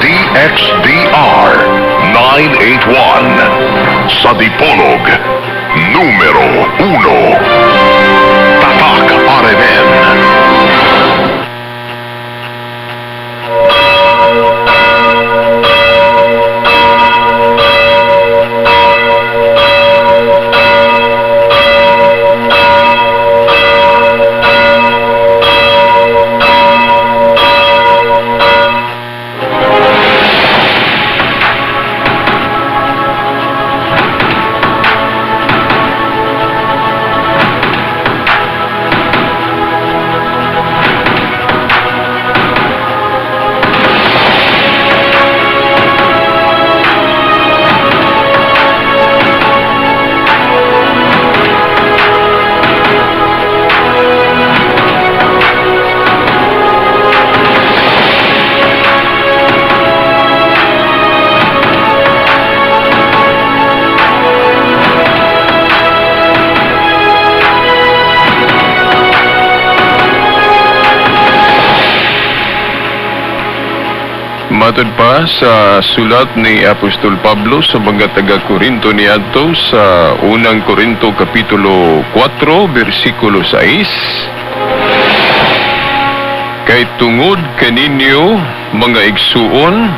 DXDR 981 sa Dipolog, numero 1. Tatak RMN. Matod pa sa sulat ni Apostol Pablo sa mga taga-Korinto niadto sa unang Korinto kapitulo 4 bersikulo 6. Kay tungod kaninyo mga igsuon,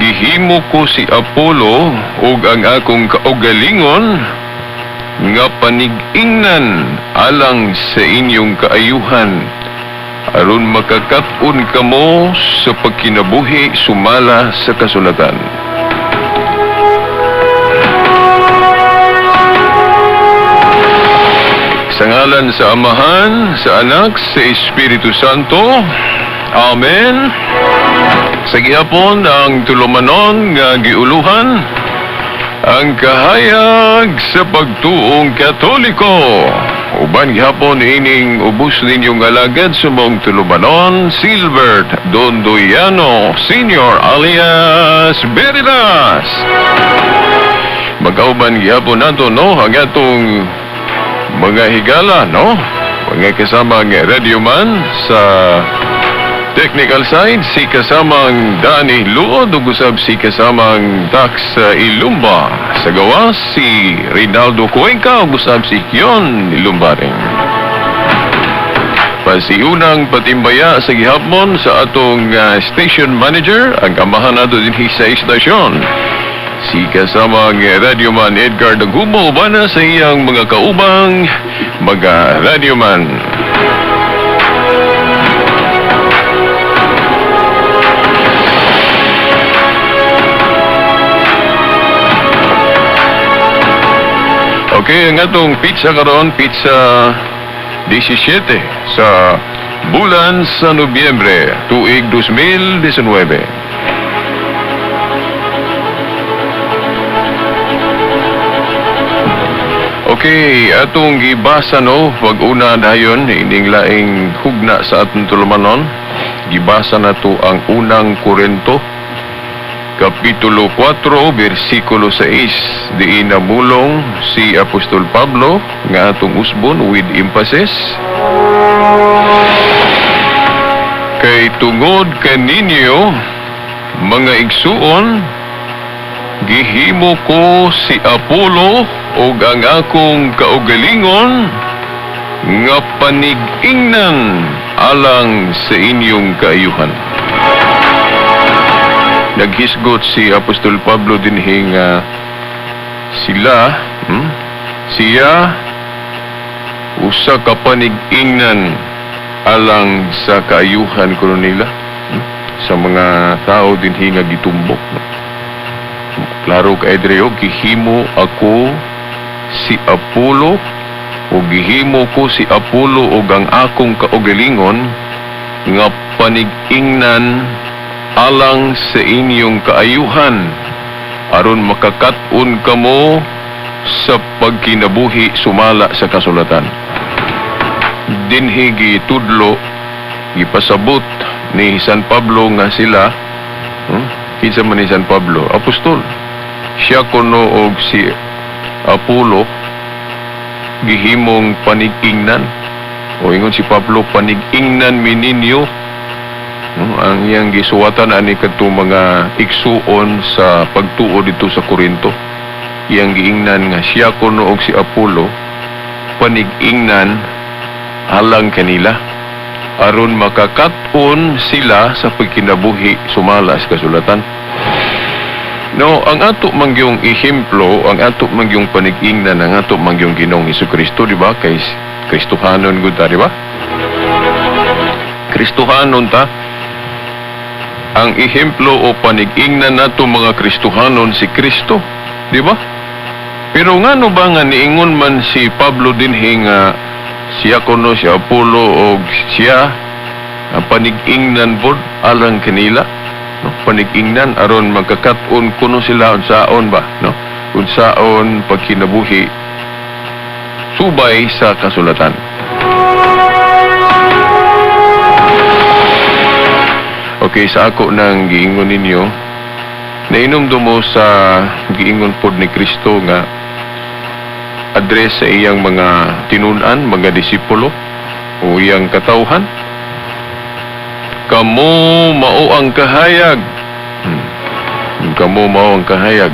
gihimo ko si Apollo ug ang akong kaugalingon nga panig-ingnan alang sa inyong kaayuhan, aron makakap-on kamo sa pagkinabuhi sumala sa kasulatan. Sa ngalan sa Amahan, sa Anak, sa Espiritu Santo. Amen. Sa gihapon ang tulumanon nga giuluhan, ang kahayag sa pagtuong Katoliko. Uban gihapon ining ubos ninyong alagad sa mong tulumanon, Silbert Dondoyano Sr. alias Beridas. Magkauban gihapon nato, no, ang atong mga higala, no, mga kasamang radioman sa technical side, si kasamang Dani Luod, ug usab si kasamang Dax Ilumba. Sa gawas, si Rinaldo Cuenca, ug usab si Kion Ilumba rin. Pasiunang patimbaya sa gihapon sa atong station manager, ang amahan nato din sa istasyon, si kasamang radioman Edgar Dagumo, ubana sa iyang mga kaubang mga radioman. Okay, ang atong pizza karon, pizza 17 sa bulan sa Nobyembre, tuig 2019. Okay, atong gibasa, no, pag-una dayon ining laing hugna sa atong tulumanon. Gibasa na to ang unang Korinto Kapitulo 4, versikulo 6, diin namulong si Apostol Pablo nga atong usbon with emphasis. Kay tungod kaninyo mga igsuon, gihimo ko si Apollo ug ang akong kaugalingon nga panig-ingnan alang sa inyong kaayuhan. Naghisgot si Apostol Pablo dinhi nga siya usa ka panig-ingnan alang sa kaayuhan kuno nila sa mga tao dinhi nga gitumbok. Klaro kay Adreo, gihimo ako si Apollo o gihimo ko si Apollo ug ang akong kaugalingon nga panig-ingnan alang sa inyong kaayuhan, aron makakat-on kamo sa pagkinabuhi sumala sa kasulatan. Dinhi gitudlo, gipasabot ni San Pablo nga sila, kinsa man ni San Pablo, apostol. Siya kuno og si Apollo gihimong panig-ingnan, o ingon si Pablo, panig-ingnan mi ninyo no? Ang iyang gisuwatan ani kadto mga igsuon sa pagtuo dito sa Korinto. Iyang giingnan nga siya kuno og si Apollo panig-ingnan alang kanila aron makakat-on sila sa pagkinabuhi sumala sa kasulatan. No, ang ato mangyong ehemplo, ang ato mangyong panig-ingnan, ang ato mangyong Ginoong Hesukristo, di ba? Kay Kristohanon gud ta, di ba? Kristohanon ta. Ang ehemplo o panig-ingnan nato mga Kristohanon si Kristo, di ba? Pero ngano ba nga niingon man si Pablo dinhi nga siya kuno si Apollo o siya ang panig-ingnan pod alang kanila, no? Panig-ingnan aron magkakat-on kuno sila unsaon ba, no? Unsaon pagkinabuhi subay sa kasulatan. Okay, sa ako nang giingon ninyo, nainom mo sa giingon pod ni Kristo nga address sa iyang mga tinunan, mga disipulo o iyang katawhan. Kamo mao ang kahayag. Kamo mao ang kahayag.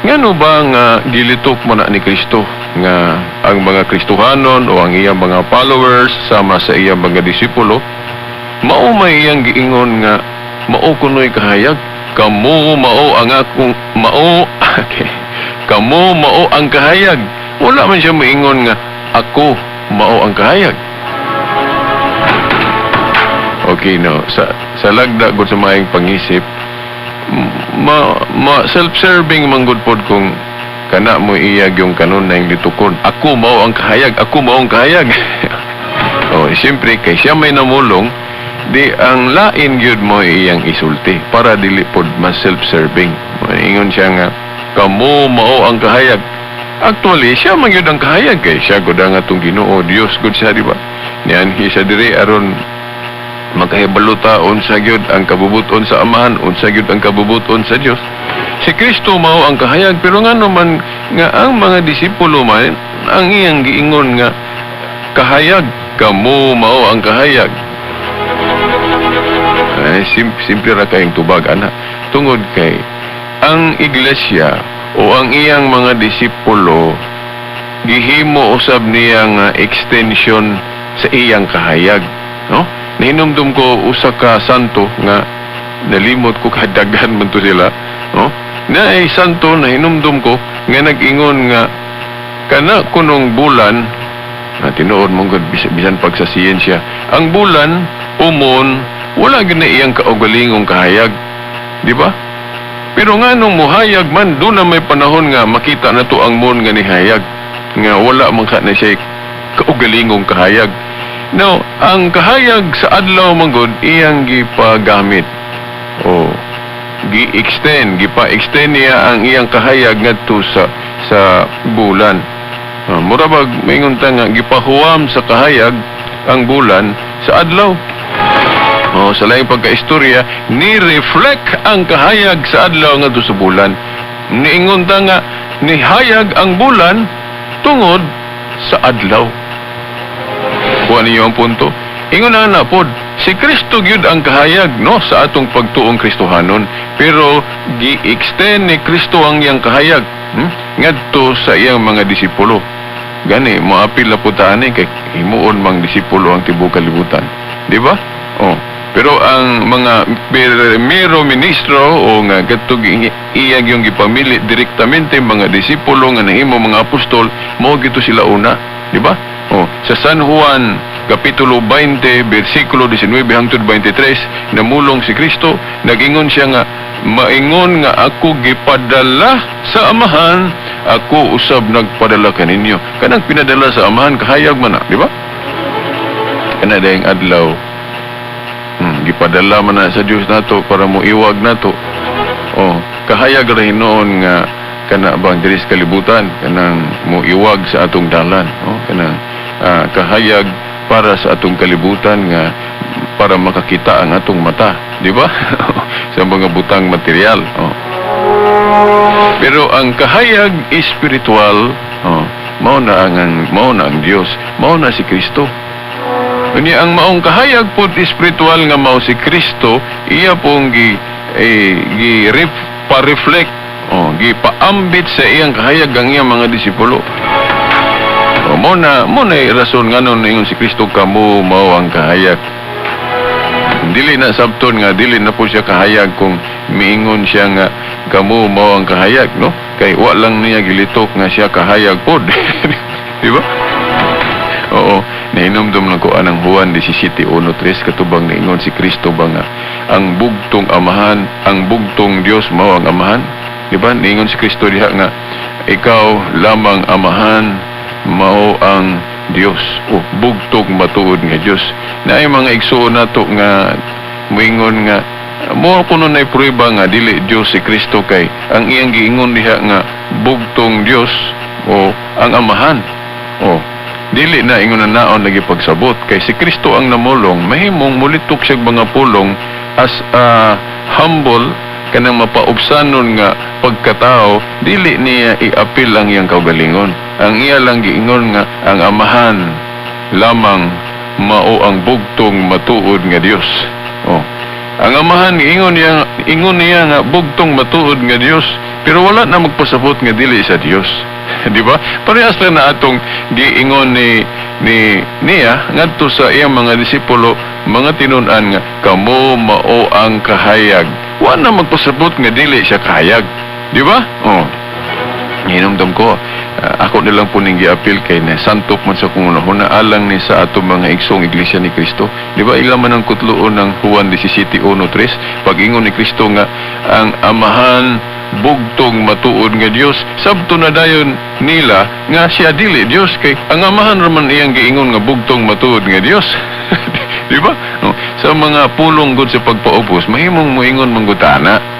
Ngano ba nga gilitok man ni Kristo nga ang mga Kristohanon o ang iyang mga followers sama sa iyang mga disipulo mao may iyang giingon nga mao kunoy kahayag. Kamo mao ang akong mao okay. Kamo mao ang kahayag. Wala man siya maingon nga ako mao ang kahayag. Okay, no. Sa lagda gud sa maayong pangisip, self-serving man gud pod kung kana mo iyag yung kanon na yung litukon. Ako mao ang kahayag, ako mao ang kahayag. Oh, siyempre kay siya may namulong, di ang lain gyud mo iyang isulti para dili pod mas self-serving. Ingon siya nga kamo mao ang kahayag. Actually, siya man gyud ang kahayag kay siya gud ang atong Ginoo, Dios gud siya, di ba? Niyan siya diri aron makahibaluta unsa gyud ang kabubuton sa Amahan, unsa gyud ang kabubuton sa Dios. Si Kristo mao ang kahayag, pero ngano man nga ang mga disipulo man ang iyang giingon nga kahayag, kamo mao ang kahayag. Simple ra kayong tubag ana. Tungod kay ang iglesia o ang iyang mga disipulo gihimo usab niyang extension sa iyang kahayag, no? Nahinumdum ko usa ka santo nga nalimot ko kadaghan man to sila, no? Na ay santo na hinumdum ko nga nag-ingon nga kana kunong bulan na tinuod mong bisan pag sa siyensya, ang bulan umon wala gyud na iyang kaugalingong kahayag, di ba? Pero nga nung muhayag man, doon na may panahon nga makita na to ang moon nga nihayag. Nga wala man ka na siya kaugalingong kahayag. Now, ang kahayag sa adlaw manggod, iyang gipagamit. O, gi-extend niya ang iyang kahayag ngadto sa bulan. Murabag, maingon ta nga, gipahuwam sa kahayag ang bulan sa adlaw. Sa laing pagkaistorya, ni-reflect ang kahayag sa adlaw nga sa bulan. Niingon ta nga, nihayag ang bulan tungod sa adlaw. Kuha niyo ang punto. Ingon na pod, si Kristo gyud ang kahayag, no, sa atong pagtuong Kristohanon. Pero gi-extend ni Kristo ang iyang kahayag ngadto sa iyang mga disipulo. Gani, moapil na po taani kay himuon mang disipulo ang tibuok kalibutan. Di ba? Pero ang mga primero ministro o nga gatog iyag yung gipamili direktamente mga disipulo nga nahimo mga apostol, mao gito sila una, di ba? Sa San Juan kapitulo 20 bersikulo 19 hangtod 23 namulong si Kristo, nagingon siya nga maingon nga ako gipadala sa Amahan, ako usab nagpadala kaninyo. Kanang pinadala sa Amahan kahayag man na, di ba? Kana dayang adlaw gipadala man na sa Dios nato para mo iwag nato. Kahayag ra hinoon nga kana bang diri sa kalibutan kanang mo iwag sa atong dalan, kanang kahayag para sa atong kalibutan nga para makakita ang atong mata, di ba? Sa mga butang material. Pero ang kahayag espiritual, mao na ang Dios, mao na si Kristo. Unya ang maong kahayag po espiritual nga mao si Kristo, iya pong pa-reflect, gipaambit sa iyang kahayag ang iyang mga disipulo. Mo na rason nga nun ingon si Kristo, kamo mao ang kahayag. Dili na sabton nga dili na po siya kahayag kung miingon siya nga kamo mao ang kahayag, no? Kay wa lang niya gilitok nga siya kahayag pod. Di ba? Oo, nahinumdum na ko anang Juan 17:1-3 katubang niingon si Kristo ba nga ang bugtong amahan, ang bugtong Dios mao ang amahan. Di ba? Niingon si Kristo diha nga ikaw lamang amahan, mao ang Dios, o bugtong matuod nga Dios. Na ay mga igsuon nato nga moingon nga mo kuno nay prueba nga dili Dios si Kristo, kay ang iyang giingon diha nga bugtong Dios o ang amahan. O dili na ingon na naon lagi pagsabot, kay si Kristo ang namulong mahimong mulitok siya mga pulong as humble kanang mapaubsanon nga pagkatao. Dili niya iapil ang iyang kaugalingon. Ang iya lang giingon nga ang amahan lamang mao ang bugtong matuod nga Dios. Ang amahan ingon niya nga bugtong matuod nga Dios, pero wala na magpasabot nga dili sa Dios. Di ba? Parehas na atong giingon niya ngadto sa iyang mga disipulo, mga tinun-an nga kamo mao ang kahayag. Wa na magpasabot nga dili siya kahayag. Di ba? Hinumdum ko, ako nilang po ning giapil kay na santop man sa kungunaon na alang ni sa ato mga igsong iglesia ni Kristo. Di ba ila man ang kutluon ng Juan 17:1-3 pag-ingon ni Kristo nga ang amahan bugtong matuod nga Dios, sabto na dayon nila nga siya dili Dios, kay ang amahan raman iyang giingon nga bugtong matuod nga Dios. Di ba? Sa mga pulong gud sa pagpaubos mahimong moingon manggutana.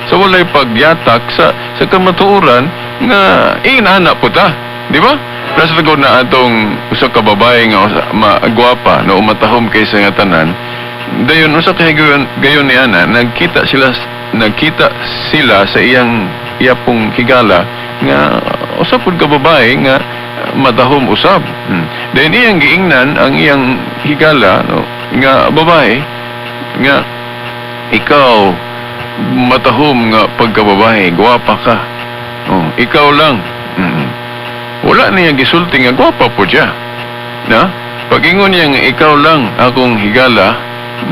So walay pagyatak sa kamatuoran nga inana po ta, di ba? Nasa gud na atong usa ka babae nga magwapa na umatahom kaysa nga tanan. Dayon usa ka gayon ni ana nagkita sila sa iyapong higala nga usa pud ka babae nga matahom usab. Dayon iyang giingnan ang iyang higala, no, nga babae nga ikaw matahom nga pagkababae, gwapa ka. Ikaw lang. Wala niya gisulti nga gwapa po siya. Na? Pag-ingon niya nga ikaw lang akong higala,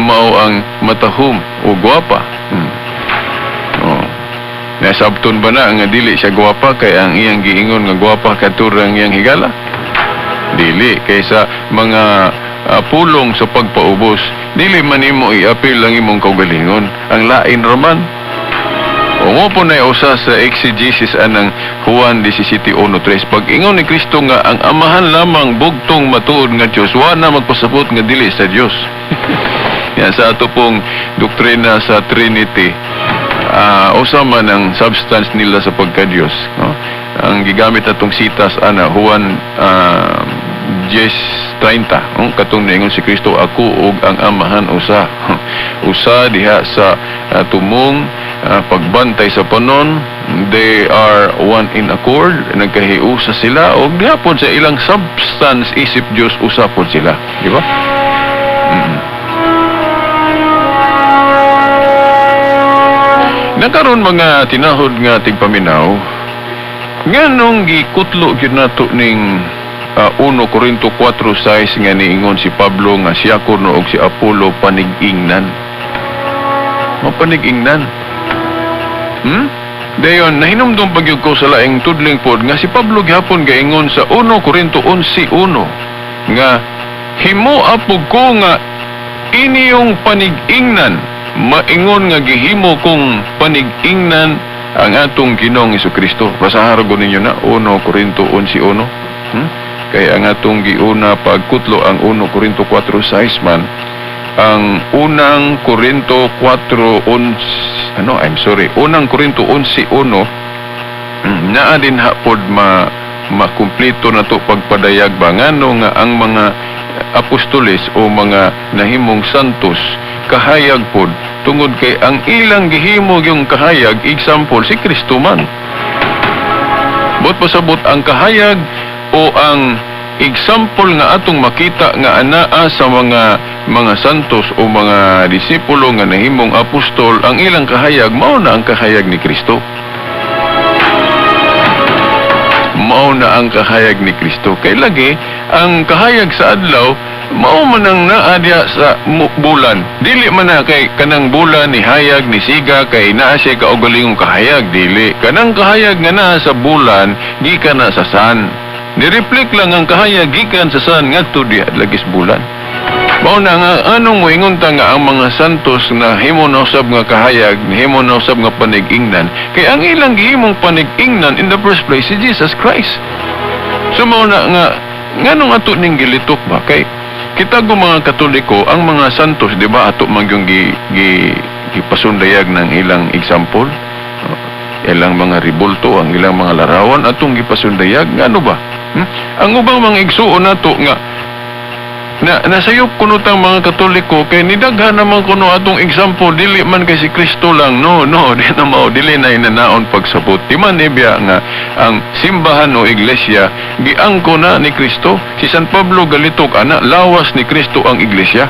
mao ang matahom o gwapa. Nasabton ba na nga dili siya gwapa kay ang iyang giingon nga gwapa katurang iyang higala? Dili, kaysa mga pulong sa pagpaubos, dili man imo i-apil lang imong kaugalingon. Ang lain raman. Mo po na usa sa exegesis anang Juan 17:1-3 pag-ingon ni Kristo nga ang amahan lamang bugtong matuod nga Dios, wa na magpasabot nga dili sa Dios. Yan sa ato pong doktrina sa Trinity, usa man ang substance nila sa pagka-Dios, no? Ang gigamit atong sitas ana Juan 10:30, katong ningon si Kristo, ako ug ang amahan usa. Usa diha sa tumong pagbantay sa panon, they are one in accord, nagkahiusa sila og gihapon sa ilang substance isip Dios usa pod sila, di ba? Nakaroon mga tinahod nga tigpaminaw nganong gikutlo gyud nato ning 1 Corinto 4:6 nga niingon si Pablo nga siya kuno og si Apollo panig-ingnan. Mapanig-ingnan. Dayon nahinumdum pagyud ko sa laing tudling pod nga si Pablo gihapon gaingon sa 1 Corinto 11:1 nga himo apog ko nga inyong panig-ingnan, maingon nga gihimo kong panig-ingnan ang atong Ginoong Hesukristo. Basahan ko ninyo na 1 Corinto 11:1. Kaya ang atong giuna pagkutlo ang 1 Corinto 4:6 man. Ang 1 Corinto 11:1 naa din hapod makumpleto na to pagpadayag ba ngano nga ang mga apostoles o mga nahimong santos kahayag pod tungod kay ang ilang gihimo yung kahayag example si Kristo man. Bot pasabot ang kahayag o ang example nga atong makita nga anaa sa mga santos o mga disipulo nga nahimong apostol, ang ilang kahayag mao na ang kahayag ni Kristo. Mao na ang kahayag ni Kristo. Kay lagi ang kahayag sa adlaw mao man ang naa diha sa bulan. Dili man na kay kanang bulan ni hayag ni siga kay naa siya kaugalingong kahayag. Dili kanang kahayag nga naa sa bulan gikan na sa sun. Ni-reflect lang ang kahayag gikan sa sun ngadto diha lagi sa bulan. Mao na nga anong moingon ta nga ang mga santos na himo na usab nga kahayag, himo na usab nga panig-ingnan, kay ang ilang gihimong panig-ingnan in the first place si Jesus Christ. So mao na nga nganong ato ning gilitok ba kay kita go mga Katoliko ang mga santos, di ba, ato man yung gipasundayag ng ilang example, ilang mga ribulto, ang ilang mga larawan atong gipasundayag ngano ba? Ang ubang mga igsuon nato nga nasayop kuno tang mga Katoliko kay nidaghan naman kuno atong example dili man kay si Kristo lang no di na mao dili na inanaon pagsabot di man ibya nga ang simbahan o iglesia giangko na ni Kristo. Si San Pablo galitok ana lawas ni Kristo ang iglesia.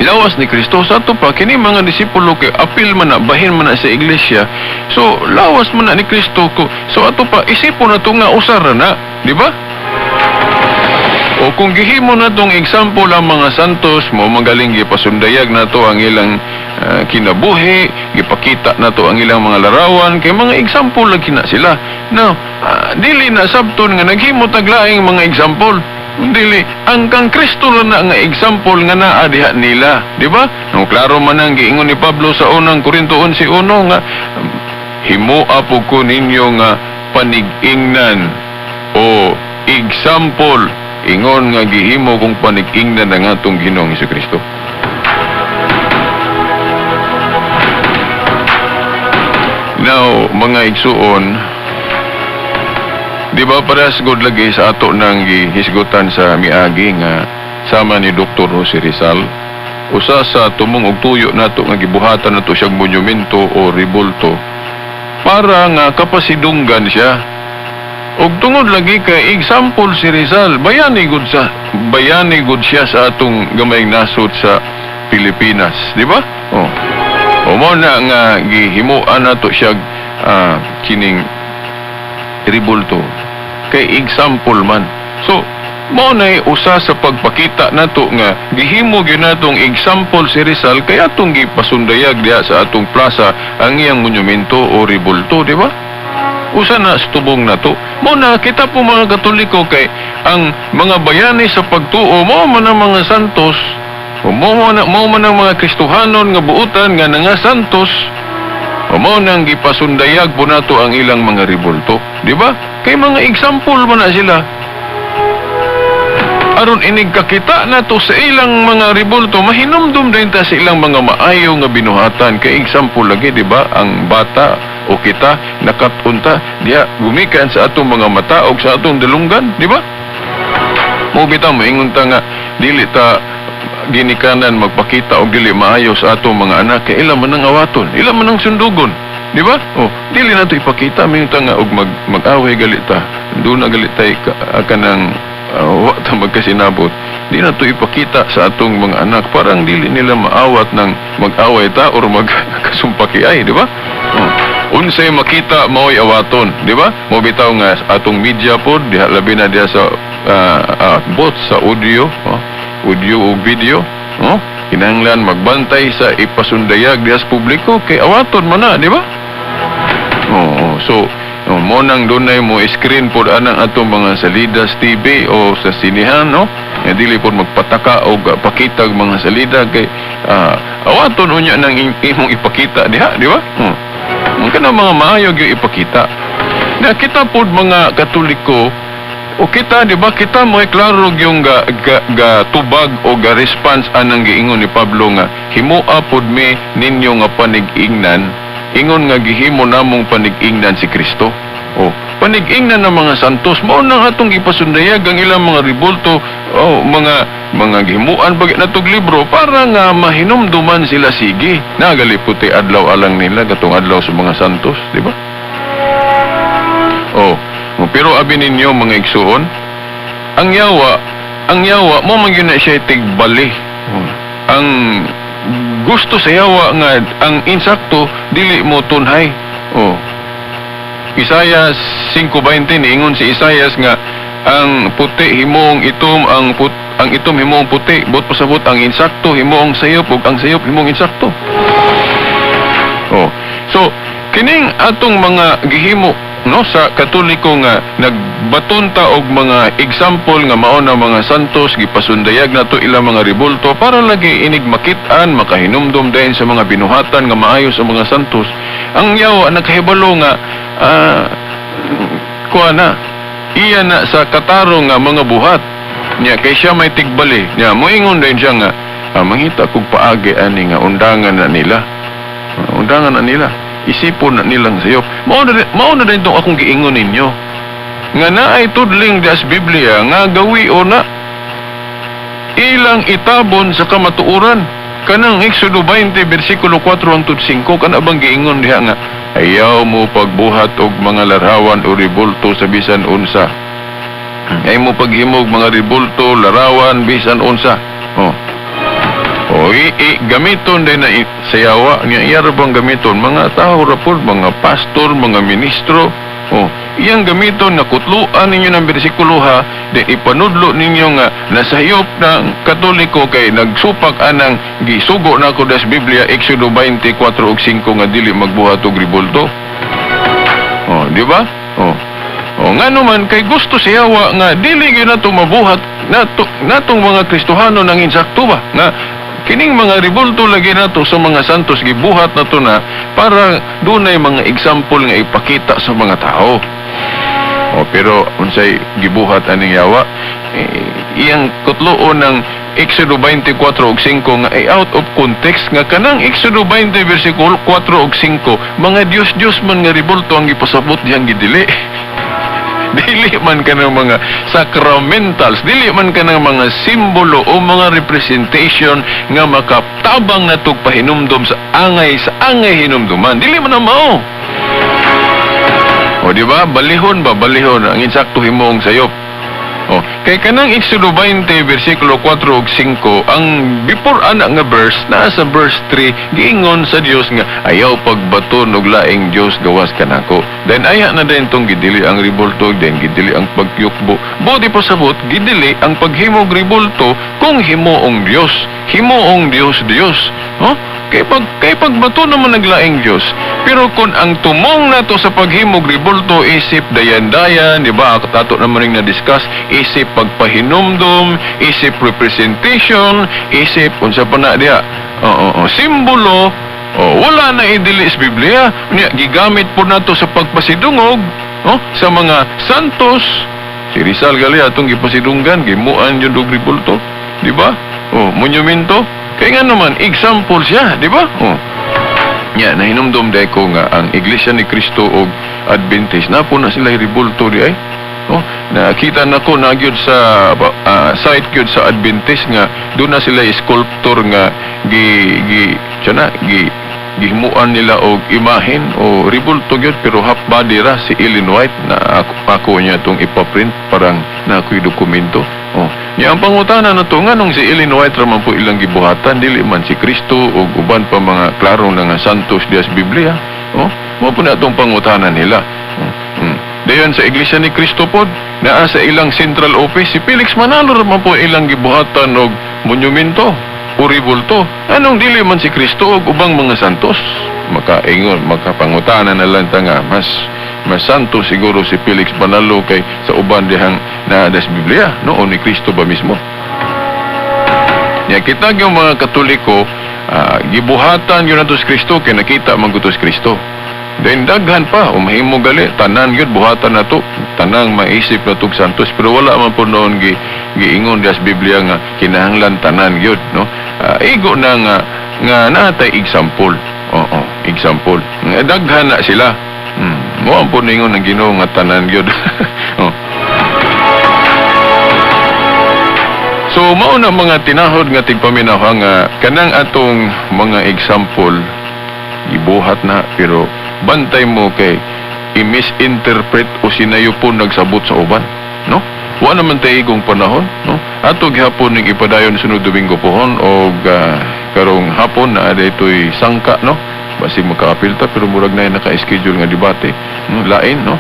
Lawas ni Kristo sa ato pa kini mga disipulo kay apil man na bahin man na sa iglesia, so lawas man na ni Kristo ko, so ato pa isipon nato nga usara na, di ba? O kung gihimo na tong example ang mga santos mo magaling gipasundayag na to ang ilang kinabuhi, gipakita na to ang ilang mga larawan kay mga example lagi na sila. Now, dili na sabton nga naghimo taglaing mga example. Dili ang kang Kristo na nga example nga naa diha nila, di ba? No klaro man ang giingon ni Pablo sa unang Korinto 11:1 nga himoa po ko ninyo nga panig-ingnan o example ingon nga gihimo kong panig-ingnan ang atong Ginoong Hesukristo. Now, mga igsuon, di ba parehas god lagi sa ato nang gihisgutan sa miagi nga sama ni Dr. Jose Rizal, usa sa tumong og tuyo nato nga gibuhatan nato siyang monumento o ribulto para nga kapasidunggan siya. Og tungod lagi kay example si Rizal, bayani gud siya sa atong gamayng nasod sa Pilipinas, di ba? O mo na nga gihimuan nato siya kining ribulto kay example man. So mo na usa sa pagpakita nato nga gihimo gyud natong example si Rizal kay atong gipasundayag diha sa atong plaza ang iyang monumento o ribulto, di ba? Usa na stubong na to. Mo na kita po mga Katoliko kay ang mga bayani sa pagtuo mo man ang mga santos, mo man ang mga Kristohanon nga buutan nga nga santos, mo nang gipasundayag po nato ang ilang mga ribulto, di ba? Kay mga example man na sila. Aron inig kakita nato sa ilang mga ribulto, mahinumdum din ta sa ilang mga maayo nga binuhatan kay example lagi, di ba? Ang bata o kita nakatunta diya gumikan sa atong mga mata o sa atong dalunggan, di ba? Mo bitaw maingon ta nga dili ta ginikanan magpakita og dili maayo sa atong mga anak kay ila man ang awaton, ila man ang sundugon, di ba? Dili nato ipakita maingon ta nga og mag-away galita, do na galitay kanang wa ta magkasinabot. Di na to ipakita sa atong mga anak parang dili nila maawat ng mag-away ta or magkasumpakiay, di ba? Unsay makita mao'y awaton, di ba? Mo bitaw nga atong media pod diha labi na diha sa both sa audio o video, kinahanglan magbantay sa ipasundayag diha sa publiko kay awaton man na, di ba? So mo nang dunay mo screen pod anang atong mga salidas TV o sa sinihan, no? Nga dili pod magpataka o pakita mga salida kay awaton unya nang imong ipakita diha, di ba? Ang kana mga maayo gyud ipakita. Na kita pod mga Katoliko o kita, di ba, kita mo klaro yung ga tubag o ga response anang giingon ni Pablo nga himoa pod mi ninyo nga panig-ingnan. Ingon nga gihimo namong panig-ingnan si Kristo. Panig-ingnan ng mga santos mao nang atong gipasundayag ang ilang mga ribulto o mga gihimuan bagay natong libro para nga mahinumduman sila sige. Nagaliputi adlaw alang nila katong adlaw sa mga santos, di ba? Pero abi ninyo mga igsuon, ang yawa mo man gyud na siya tigbali. Ang gusto sa yawa nga ang insakto dili mo tunhay. Isaiah 5:20 niingon si Isaias nga ang puti himong itom, ang itom himong puti, but pasabot ang insakto himong sayop ug ang sayop himong insakto. So kining atong mga gihimo no sa Katoliko nga nagbaton ta og mga example nga mao na mga santos gipasundayag nato ilang mga rebulto para lagi inig makit-an makahinumdom dayon sa mga binuhatan nga maayo sa mga santos. Ang yawa nagkahibalo nga iya na sa katarong nga mga buhat niya kay siya may tigbali niya moingon din siya nga mangita kog paagi ani nga undangan na nila. Isipon na nilang sayop. Mao na din itong akong giingon ninyo. Nga naay tudling das Biblia nga gawi o na ilang itabon sa kamatuuran. Kanang Exodo 20 versikulo 4 hangtod 5 kana bang giingon diha nga ayaw mo pagbuhat og mga larawan o rebulto sa bisan unsa. Ayaw mo paghimog mga rebulto, larawan bisan unsa. Gamiton din na sayawa niya iya bang gamiton mga tao rapod, mga pastor, mga ministro. Iyang gamiton na kutluan ninyo ng bersikulo ha, de ipanudlo ninyo nga nasayop ng Katoliko kay nagsupak anang gisugo na ko das Biblia Exodo 24 ug 5 nga dili magbuhat og rebulto. Di ba? Nga naman kay gusto sayawa nga dili gyud nato mabuhat natong mga Kristohano nang insakto ba nga kining mga rebulto lagi nato sa mga santos gibuhat nato na para dunay mga example nga ipakita sa mga tao. Pero unsay gibuhat aning yawa iyang kutloon ng Exodo 24 ug 5 nga ay out of context nga kanang Exodo 20 versikulo 4 ug 5 mga Dios man nga rebulto ang gipasabot diyang gidili. Dili man ka ng mga sacramentals, dili man ka ng mga simbolo o mga representation nga makatabang na tog pahinumdom sa angay hinumduman. Dili man na mao. Di ba? Balihon ang insakto himong sayop. Kay kanang Exodo 20 versikulo 4 ug 5 ang before ana nga verse naa sa verse 3 giingon sa Dios nga ayaw pagbaton og laing Dios gawas kanako. Then aya na din tong gidili ang rebulto, then gidili ang pagyukbo. Bodi pasabot gidili ang paghimog rebulto kung himuong Dios. Himuong Dios. Kay pagbato naman naglaing Dios. Pero kung ang tumong nato sa paghimog rebulto isip dayan-dayan, di ba? Ato naman ring na-discuss, isip pagpahinumdom, isip representation, isip unsa pa na diha. Simbolo, wala na idili sa Biblia. Gigamit po nato sa pagpasidungog, sa mga santos. Si Rizal gali atong gipasidunggan, gimuan yung rebulto, di ba? Monumento. Kaya nga naman, example siya, di ba? Nahinumdom dahil ko nga ang Iglesia ni Cristo o Adventist na po na sila rebulto di ay. Nakita na ko na gyud sa site gyud sa Adventist nga doon na sila sculptor nga gihimuan nila og imahen o rebulto gyud pero half body ra si Ellen White na ako niya tong ipaprint parang na ako'y dokumento. Niya ang pangutana na to nganong si Ellen White raman po ilang gibuhatan dili man si Kristo o uban pa mga klarong nga santos dias Biblia. Mo po na itong pangutana nila. Dayon sa Iglesia ni Cristo pod naa sa ilang central office si Felix Manalo raman po ilang gibuhatan og monumento o rebulto. Anong dili man si Kristo og ubang mga santos? Makapangutana na lang ta nga mas santo siguro si Felix Manalo kay sa uban dihang na das Biblia no o ni Kristo ba mismo. Kita yung mga Katoliko gibuhatan yun nato si Kristo kay nakita man gutos Kristo. Then daghan pa umahimo gali tanan gyud buhatan nato tanang maisip nato santos pero wala man po noon giingon das Biblia nga kinahanglan tanan gyud no. Igo na nga natay example. Example. Daghan na sila. Mo ang po ningon ng Ginoo nga tanan gyud. So mao na mga tinahod nga tigpaminaw nga kanang atong mga example ibuhat na pero bantay mo kay i-misinterpret o sinayupon nagsabot sa uban, no? wa naman tayo igong panahon, no? Ato gihapon ning ipadayon sunod Domingo pohon o karong hapon na daytoy sangka, no? Basi makaapil ta pero murag na naka-schedule nga debate, no? Lain, no?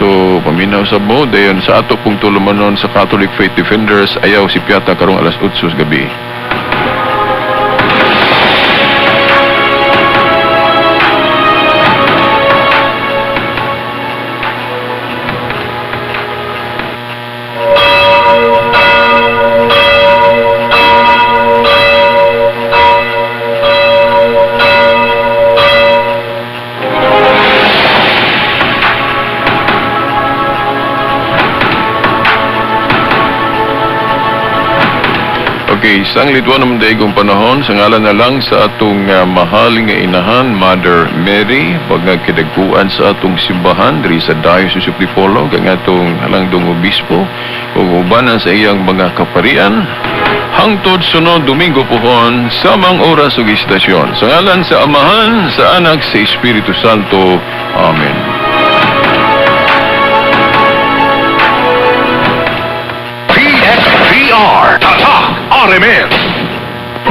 So, paminaw sa mo, dayon sa ato pong tulumanon sa Catholic Faith Defenders, ayaw si Piata karong alas 8 gabi. Okay, sang lidwan naman daigong panahon, sa ngalan na lang sa atong mahaling nga inahan, Mother Mary, pag kidagkuan sa atong simbahan, diri sa Diocese of Dipolog, ang atong halangdong obispo, ug ubanan sa iyang mga kaparian, hangtod sunod Domingo pohon, samang oras ug istasyon. Sa ngalan sa Amahan, sa Anak, sa Espiritu Santo. Amen. PXPR. Tatak RMN.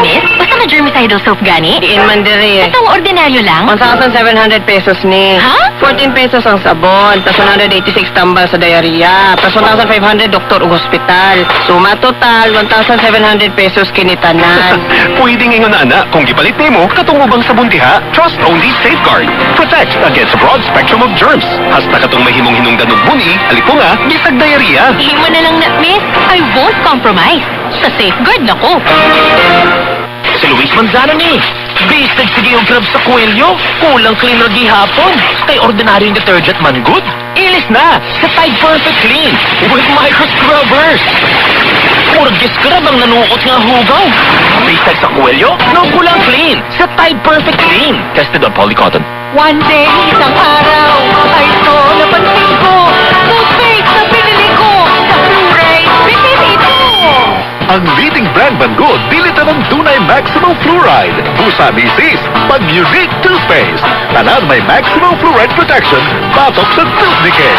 Miss, basta na germicidal soap gani? Diin man diri. Itong ordinaryo lang? 1,700 pesos ni. Ha? 14 pesos ang sabon, tas 186 tambal sa diarrhea, plus 1,500 doktor ug hospital. Suma total, 1,700 pesos kinitanan. Pwedeng ingon na kung gipalit nimo katong ubang sabon diha, trust only Safeguard. Protect against a broad spectrum of germs. Hasta katong mahimong hinungdan og buni, alipunga, bisag diarrhea. Himo na lang na, miss. I won't compromise. Sa safeguard na ko. Si Luis Manzano ni. Bisag sige yung grab sa kwelyo. Kulang clean ra gihapon. Kay ordinary yung detergent man good. Ilis na sa Tide Perfect Clean with micro scrubbers. Murag giskrab ang nanuot nga hugaw. Bisag sa kwelyo, no kulang clean sa Tide Perfect Clean. Tested on Polycotton. One day, isang araw, ay ito napansin ko. Toothpaste na pinili ko. Sa Blu-ray, bitin ito. Ang leading brand man good, dilitan ng Dunay Maximum Fluoride. Busa misis, pag unique toothpaste. Tanan may maximum fluoride protection, batok sa tooth decay.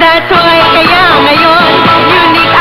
That's why kaya ngayon, unique